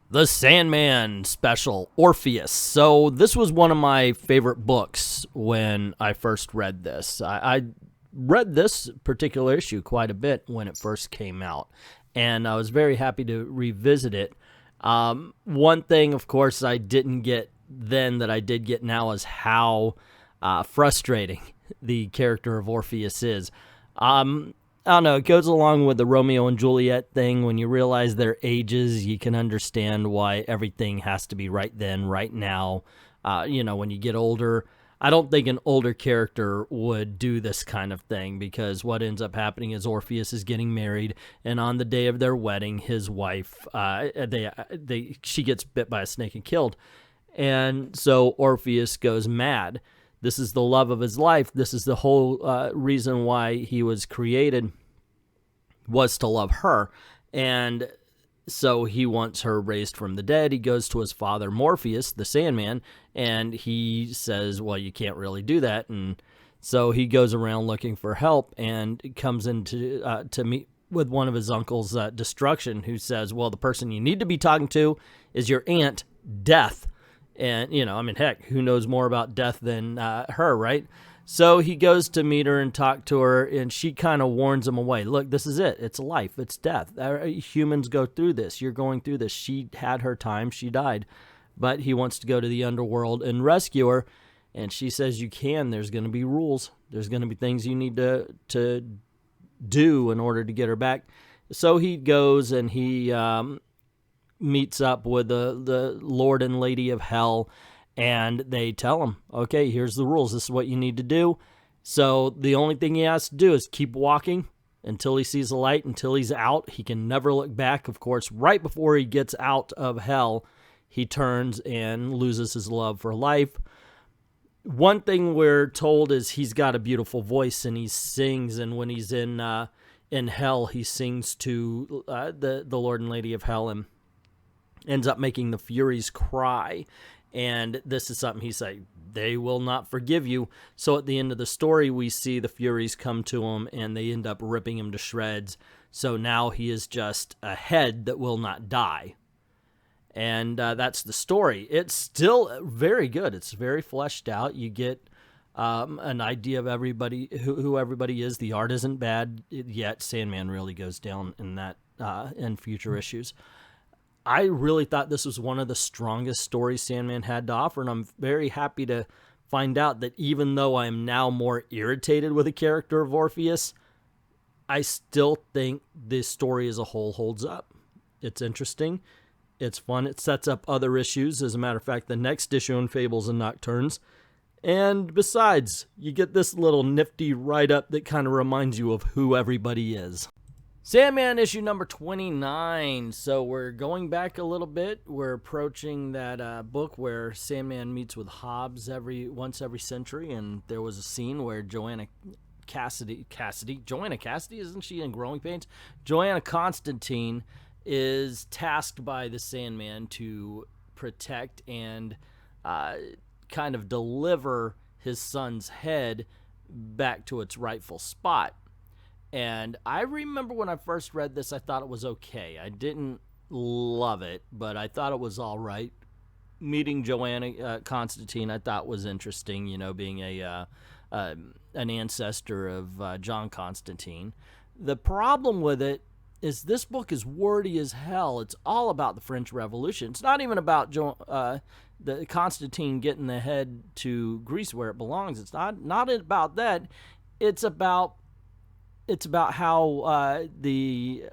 The Sandman special, Orpheus. So this was one of my favorite books when I first read this. I read this particular issue quite a bit when it first came out, and I was very happy to revisit it. One thing, of course, I didn't get then that I did get now is how frustrating the character of Orpheus is. I don't know, it goes along with the Romeo and Juliet thing. When you realize their ages, you can understand why everything has to be right then, right now. When you get older, I don't think an older character would do this kind of thing, because what ends up happening is Orpheus is getting married, and on the day of their wedding, his wife, she gets bit by a snake and killed. And so Orpheus goes mad. This is the love of his life. This is the whole reason why he was created, was to love her. And so he wants her raised from the dead. He goes to his father, Morpheus, the Sandman, and he says, well, you can't really do that. And so he goes around looking for help and comes into to meet with one of his uncles, Destruction, who says, well, the person you need to be talking to is your aunt, Death. And, heck, who knows more about death than her, right? So he goes to meet her and talk to her, and she kind of warns him away. Look, this is it. It's life. It's death. Humans go through this. You're going through this. She had her time. She died. But he wants to go to the underworld and rescue her, and she says you can. There's going to be rules. There's going to be things you need to do in order to get her back. So he goes, and he meets up with the Lord and Lady of Hell, and they tell him, okay, here's the rules. This is what you need to do. So the only thing he has to do is keep walking until he sees the light, until he's out. He can never look back. Of course, right before he gets out of hell, he turns and loses his love for life. One thing we're told is he's got a beautiful voice, and he sings, and when he's in hell, he sings to the Lord and Lady of Hell, and ends up making the Furies cry. And this is something he said, they will not forgive you. So at the end of the story, we see the Furies come to him, and they end up ripping him to shreds. So now he is just a head that will not die. And that's the story. It's still very good. It's very fleshed out. You get an idea of everybody, who everybody is. The art isn't bad yet. Sandman really goes down in that in future issues. I really thought this was one of the strongest stories Sandman had to offer, and I'm very happy to find out that even though I am now more irritated with the character of Orpheus, I still think this story as a whole holds up. It's interesting. It's fun. It sets up other issues. As a matter of fact, the next issue in Fables and Nocturnes. And besides, you get this little nifty write-up that kind of reminds you of who everybody is. Sandman issue number 29. So we're going back a little bit. We're approaching that book where Sandman meets with Hobbs once every century, and there was a scene where Joanna Cassidy, isn't she in Growing Pains? Joanna Constantine is tasked by the Sandman to protect and kind of deliver his son's head back to its rightful spot. And I remember when I first read this, I thought it was okay. I didn't love it, but I thought it was all right. Meeting Joanna Constantine, I thought was interesting, being an ancestor of John Constantine. The problem with it is this book is wordy as hell. It's all about the French Revolution. It's not even about the Constantine getting the head to Greece where it belongs. It's not about that. It's about how the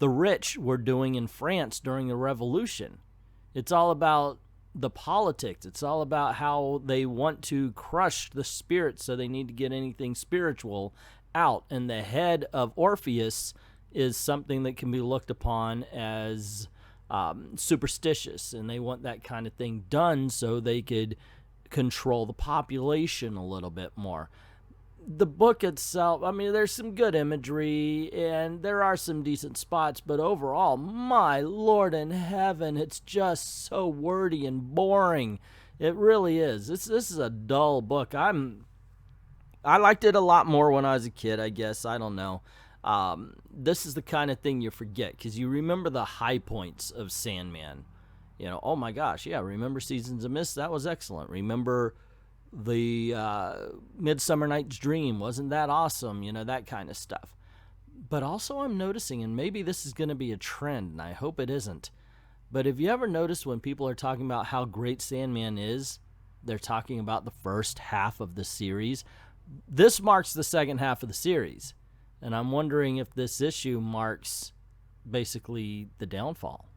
rich were doing in France during the Revolution. It's all about the politics. It's all about how they want to crush the spirit, so they need to get anything spiritual out. And the head of Orpheus is something that can be looked upon as superstitious, and they want that kind of thing done so they could control the population a little bit more. The book itself, there's some good imagery, and there are some decent spots, but overall, my Lord in heaven, it's just so wordy and boring. It really is. This is a dull book. I liked it a lot more when I was a kid, I guess. I don't know. This is the kind of thing you forget because you remember the high points of Sandman. You know, oh my gosh, yeah, remember Seasons of Mist? That was excellent. Remember the Midsummer Night's Dream? Wasn't that awesome? You know, that kind of stuff. But also I'm noticing, and maybe this is going to be a trend, and I hope it isn't, but have you ever noticed when people are talking about how great Sandman is, they're talking about the first half of the series? This marks the second half of the series, and I'm wondering if this issue marks basically the downfall.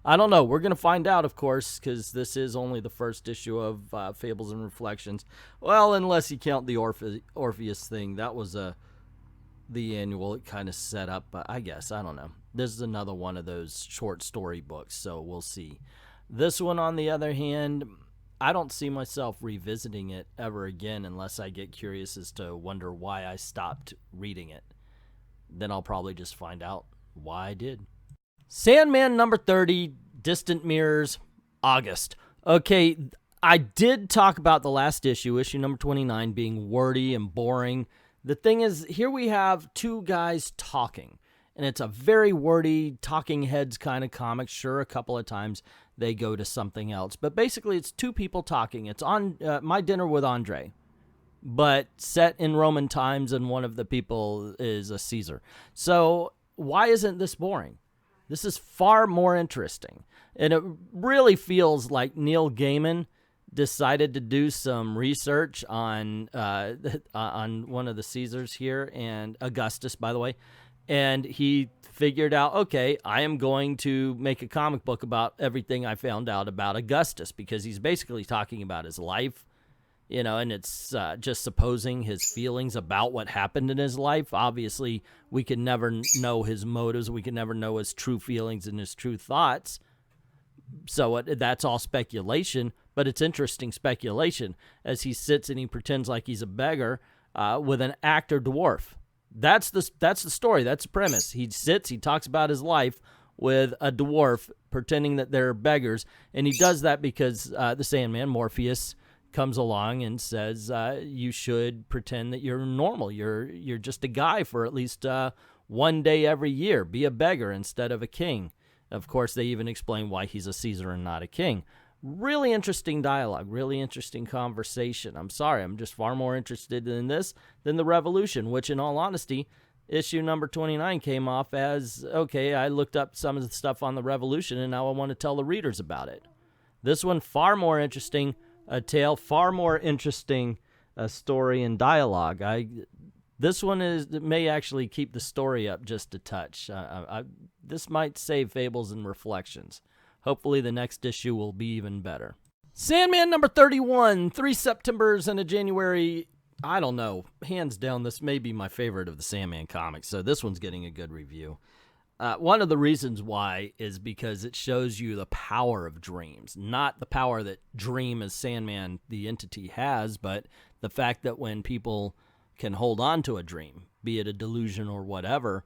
I don't know. We're going to find out, of course, because this is only the first issue of Fables and Reflections. Well, unless you count the Orpheus thing. That was the annual. It kind of set up, I guess. I don't know. This is another one of those short story books, so we'll see. This one, on the other hand, I don't see myself revisiting it ever again unless I get curious as to wonder why I stopped reading it. Then I'll probably just find out why I did. Sandman number 30, Distant Mirrors, August. Okay, I did talk about the last issue number 29, being wordy and boring. The thing is, here we have two guys talking, and it's a very wordy, talking heads kind of comic. Sure, a couple of times they go to something else, but basically it's two people talking. It's on My Dinner with Andre, but set in Roman times, and one of the people is a Caesar. So why isn't this boring? This is far more interesting, and it really feels like Neil Gaiman decided to do some research on one of the Caesars here, and Augustus, by the way, and he figured out, okay, I am going to make a comic book about everything I found out about Augustus, because he's basically talking about his life, you know, and it's just supposing his feelings about what happened in his life. Obviously, we can never know his motives. We can never know his true feelings and his true thoughts. So that's all speculation, but it's interesting speculation as he sits and he pretends like he's a beggar with an actor dwarf. That's the story. That's the premise. He sits, he talks about his life with a dwarf pretending that they're beggars, and he does that because the Sandman, Morpheus, comes along and says you should pretend that you're normal. You're just a guy for at least one day every year. Be a beggar instead of a king. Of course, they even explain why he's a Caesar and not a king. Really interesting dialogue, really interesting conversation. I'm sorry, I'm just far more interested in this than the Revolution, which in all honesty, issue number 29 came off as, okay, I looked up some of the stuff on the Revolution and now I want to tell the readers about it. This one, far more interesting, a tale, far more interesting story and dialogue. This one may actually keep the story up just a touch. This might save Fables and Reflections. Hopefully the next issue will be even better. Sandman number 31, 3 Septembers and a January. I don't know. Hands down, this may be my favorite of the Sandman comics, so this one's getting a good review. One of the reasons why is because it shows you the power of dreams. Not the power that Dream as Sandman, the entity, has, but the fact that when people can hold on to a dream, be it a delusion or whatever,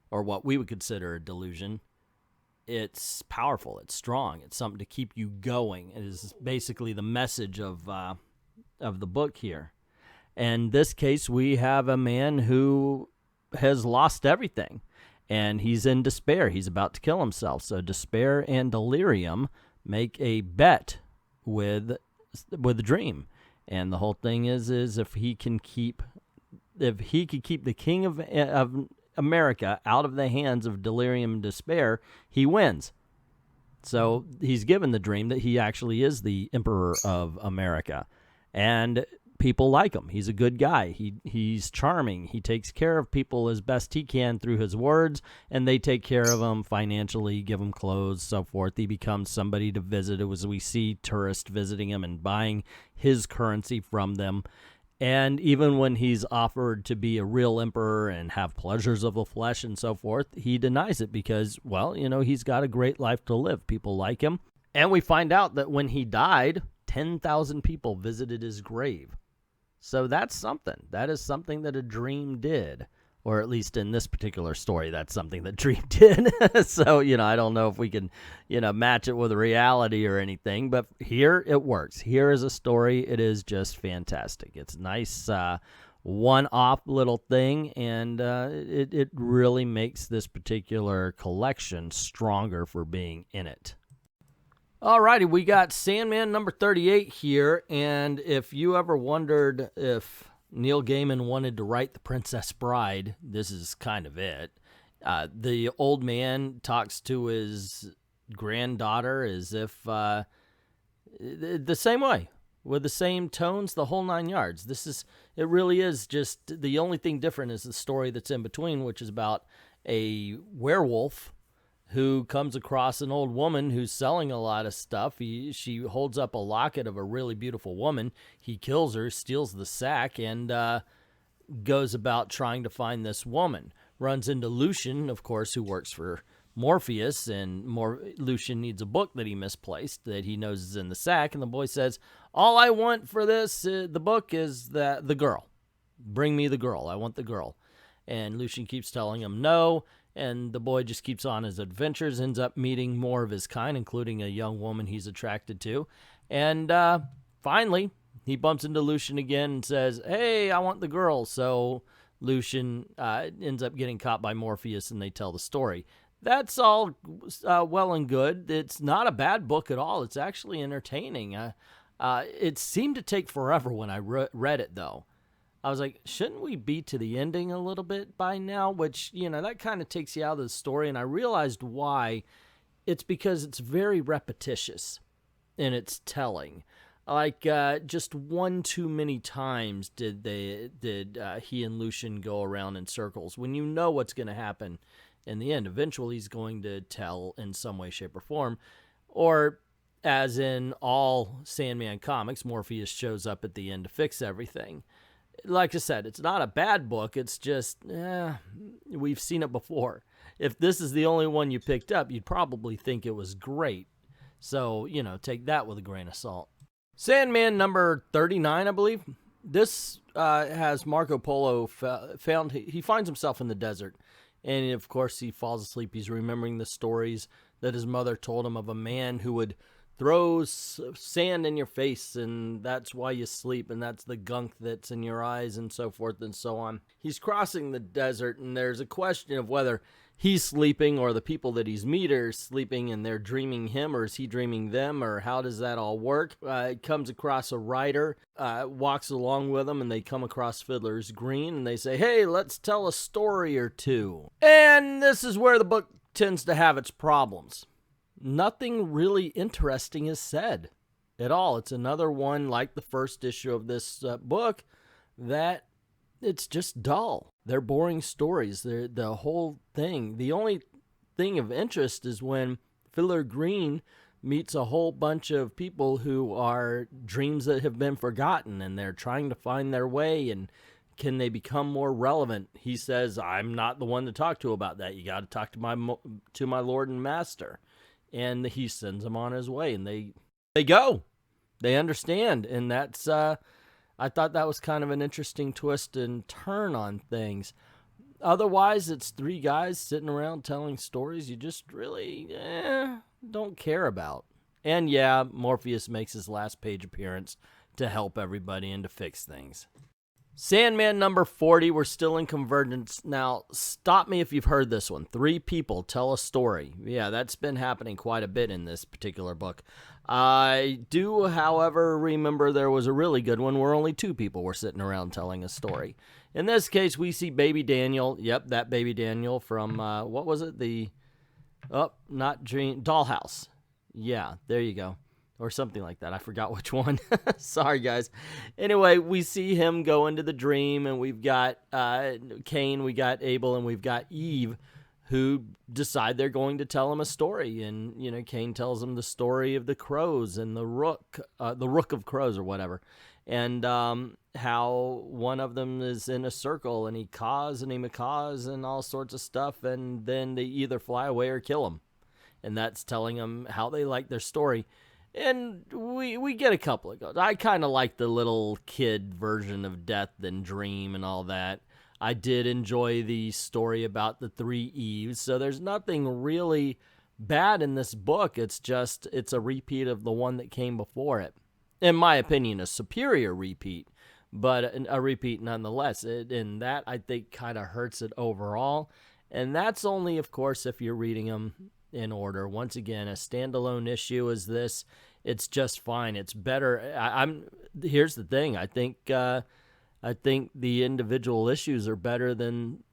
or what we would consider a delusion, it's powerful, it's strong, it's something to keep you going. It is basically the message of the book here. In this case, we have a man who has lost everything, and he's in despair. He's about to kill himself. So despair and delirium make a bet with Dream. And the whole thing is if he could keep the king of America out of the hands of delirium and despair, he wins. So he's given the dream that he actually is the emperor of America. And people like him. He's a good guy. He's charming. He takes care of people as best he can through his words, and they take care of him financially, give him clothes, so forth. He becomes somebody to visit, as we see tourists visiting him and buying his currency from them. And even when he's offered to be a real emperor and have pleasures of the flesh and so forth, he denies it because, well, you know, he's got a great life to live. People like him. And we find out that when he died, 10,000 people visited his grave. So that's something. That is something that a dream did. Or at least in this particular story, that's something that Dream did. So, you know, I don't know if we can, you know, match it with reality or anything. But here it works. Here is a story. It is just fantastic. It's nice, one-off little thing, and it really makes this particular collection stronger for being in it. Alrighty, we got Sandman number 38 here, and if you ever wondered if Neil Gaiman wanted to write The Princess Bride, this is kind of it. The old man talks to his granddaughter as if the same way, with the same tones, the whole 9 yards. It really is just, the only thing different is the story that's in between, which is about a werewolf who comes across an old woman who's selling a lot of stuff. She holds up a locket of a really beautiful woman. He kills her, steals the sack, and goes about trying to find this woman. Runs into Lucian, of course, who works for Morpheus, and Lucian needs a book that he misplaced that he knows is in the sack, and the boy says, all I want for this, the book, is the girl. Bring me the girl. I want the girl. And Lucian keeps telling him no, and the boy just keeps on his adventures, ends up meeting more of his kind, including a young woman he's attracted to. And finally, he bumps into Lucian again and says, hey, I want the girl. So Lucian ends up getting caught by Morpheus, and they tell the story. That's all well and good. It's not a bad book at all. It's actually entertaining. It seemed to take forever when I read it, though. I was like, shouldn't we be to the ending a little bit by now? Which, that kind of takes you out of the story. And I realized why. It's because it's very repetitious in its telling. Like, just one too many times did he and Lucian go around in circles. When you know what's going to happen in the end, eventually he's going to tell in some way, shape, or form. Or, as in all Sandman comics, Morpheus shows up at the end to fix everything. Like I said, it's not a bad book. It's just, we've seen it before. If this is the only one you picked up, you'd probably think it was great. So, take that with a grain of salt. Sandman number 39, I believe. This has Marco Polo found. He finds himself in the desert. And, of course, he falls asleep. He's remembering the stories that his mother told him of a man who would throw sand in your face, and that's why you sleep, and that's the gunk that's in your eyes, and so forth and so on. He's crossing the desert, and there's a question of whether he's sleeping or the people that he's meeting are sleeping and they're dreaming him, or is he dreaming them, or how does that all work? He comes across a writer, walks along with him, and they come across Fiddler's Green, and they say, hey, let's tell a story or two. And this is where the book tends to have its problems. Nothing really interesting is said at all. It's another one like the first issue of this book that it's just dull. They're boring stories. They're the whole thing. The only thing of interest is when Fiddler Green meets a whole bunch of people who are dreams that have been forgotten, and they're trying to find their way, and can they become more relevant? He says, I'm not the one to talk to about that. You got to talk to my Lord and Master. And he sends them on his way, and they go. They understand, and that's, I thought that was kind of an interesting twist and turn on things. Otherwise, it's three guys sitting around telling stories you just really don't care about. And yeah, Morpheus makes his last page appearance to help everybody and to fix things. Sandman number 40, we're still in Convergence. Now, stop me if you've heard this one. 3 people tell a story. Yeah, that's been happening quite a bit in this particular book. I do, however, remember there was a really good one where only 2 people were sitting around telling a story. In this case, we see Baby Daniel. Yep, that Baby Daniel from, what was it? Dollhouse. Yeah, there you go. Or something like that. I forgot which one. Sorry, guys. Anyway, we see him go into the dream, and we've got Cain, we got Abel, and we've got Eve, who decide they're going to tell him a story. And, Cain tells him the story of the crows and the rook of crows or whatever. And how one of them is in a circle, and he caws and he macaws and all sorts of stuff, and then they either fly away or kill him. And that's telling them how they like their story. And we get a couple of goes. I kind of like the little kid version of Death and Dream and all that. I did enjoy the story about the 3 Eves, so there's nothing really bad in this book. It's a repeat of the one that came before it. In my opinion, a superior repeat. but a repeat nonetheless. And that, I think, kind of hurts it overall. And that's only, of course, if you're reading them in order. Once again, a standalone issue is this. It's just fine. It's better. Here's the thing. I think the individual issues are better than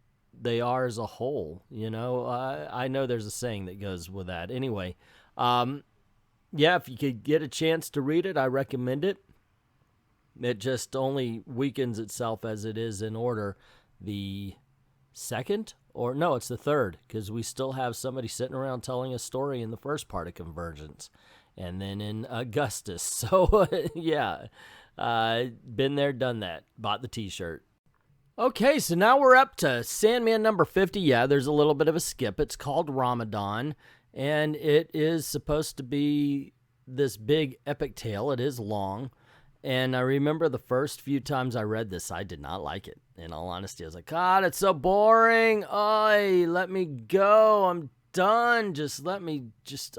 they are as a whole. You know, I know there's a saying that goes with that. Anyway, yeah, if you could get a chance to read it, I recommend it. It just only weakens itself as it is in order. The second, or no, it's the third, because we still have somebody sitting around telling a story in the first part of Convergence, and then in Augustus. So, yeah, been there, done that. Bought the t-shirt. Okay, so now we're up to Sandman number 50. Yeah, there's a little bit of a skip. It's called Ramadan, and it is supposed to be this big epic tale. It is long, and I remember the first few times I read this, I did not like it. In all honesty, I was like, God, it's so boring. Oy, let me go. I'm done. Just let me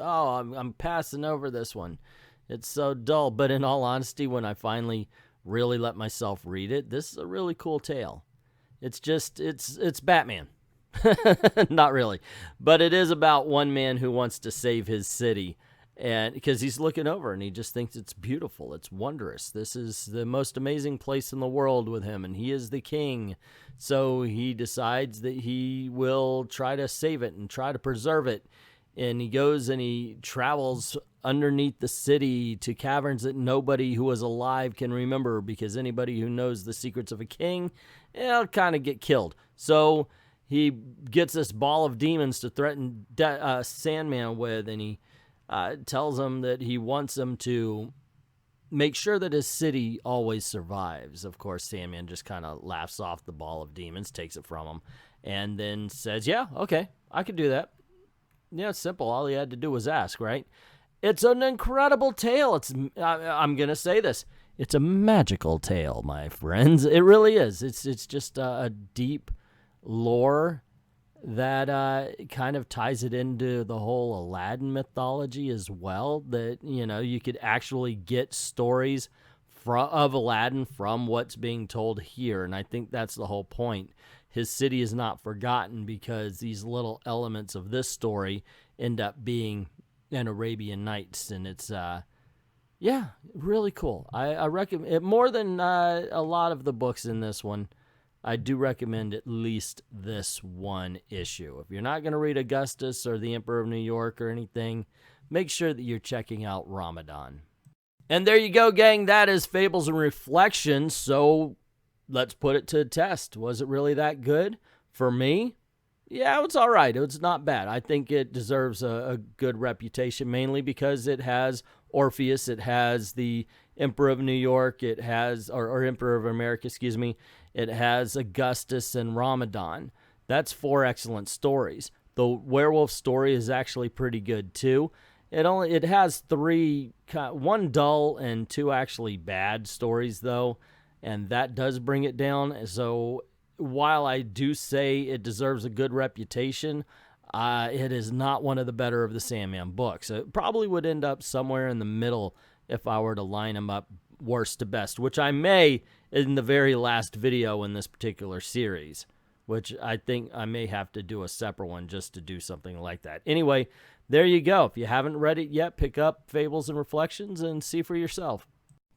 I'm passing over this one. It's so dull. But in all honesty, when I finally really let myself read it, this is a really cool tale. It's just, it's Batman. Not really. But it is about one man who wants to save his city. And because he's looking over and he just thinks it's beautiful. It's wondrous. This is the most amazing place in the world with him, and he is the king. So he decides that he will try to save it and try to preserve it. And he goes and he travels underneath the city to caverns that nobody who was alive can remember, because anybody who knows the secrets of a king, it'll kind of get killed. So he gets this ball of demons to threaten Sandman with, and he tells him that he wants him to make sure that his city always survives. Of course, Sandman just kind of laughs off the ball of demons, takes it from him, and then says, yeah, okay, I can do that. Yeah, it's simple. All he had to do was ask, right? It's an incredible tale. I'm going to say this. It's a magical tale, my friends. It really is. It's just a deep lore that kind of ties it into the whole Aladdin mythology as well, that, you know, you could actually get stories of Aladdin from what's being told here, and I think that's the whole point. His city is not forgotten because these little elements of this story end up being an Arabian Nights, and it's, yeah, really cool. I recommend it more than a lot of the books in this one. I do recommend at least this one issue. If you're not going to read Augustus or the Emperor of New York or anything, make sure that you're checking out Ramadan. And there you go, gang. That is Fables and Reflections. So let's put it to the test. Was it really that good? For me, yeah, it's all right. It's not bad. I think it deserves a good reputation, mainly because it has Orpheus, it has the Emperor of New York, it has, or Emperor of America, excuse me, it has Augustus and Ramadan. That's 4 excellent stories. The werewolf story is actually pretty good too. It has 3, 1 dull and 2 actually bad stories though, and that does bring it down. So while I do say it deserves a good reputation, it is not one of the better of the Sandman books. It probably would end up somewhere in the middle if I were to line them up worst to best, which I may in the very last video in this particular series, which I think I may have to do a separate one just to do something like that. Anyway, there you go. If you haven't read it yet, pick up Fables and Reflections and see for yourself.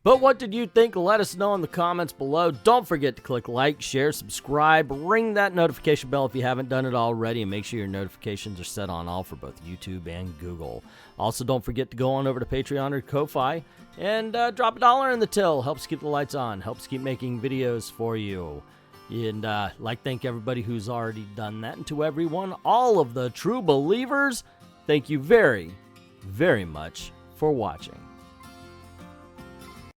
But what did you think? Let us know in the comments below. Don't forget to click like, share, subscribe, ring that notification bell if you haven't done it already, and make sure your notifications are set on all for both YouTube and Google. Also, don't forget to go on over to Patreon or Ko-Fi and drop $1 in the till. Helps keep the lights on, helps keep making videos for you. And thank everybody who's already done that. And to everyone, all of the true believers, thank you very, very much for watching.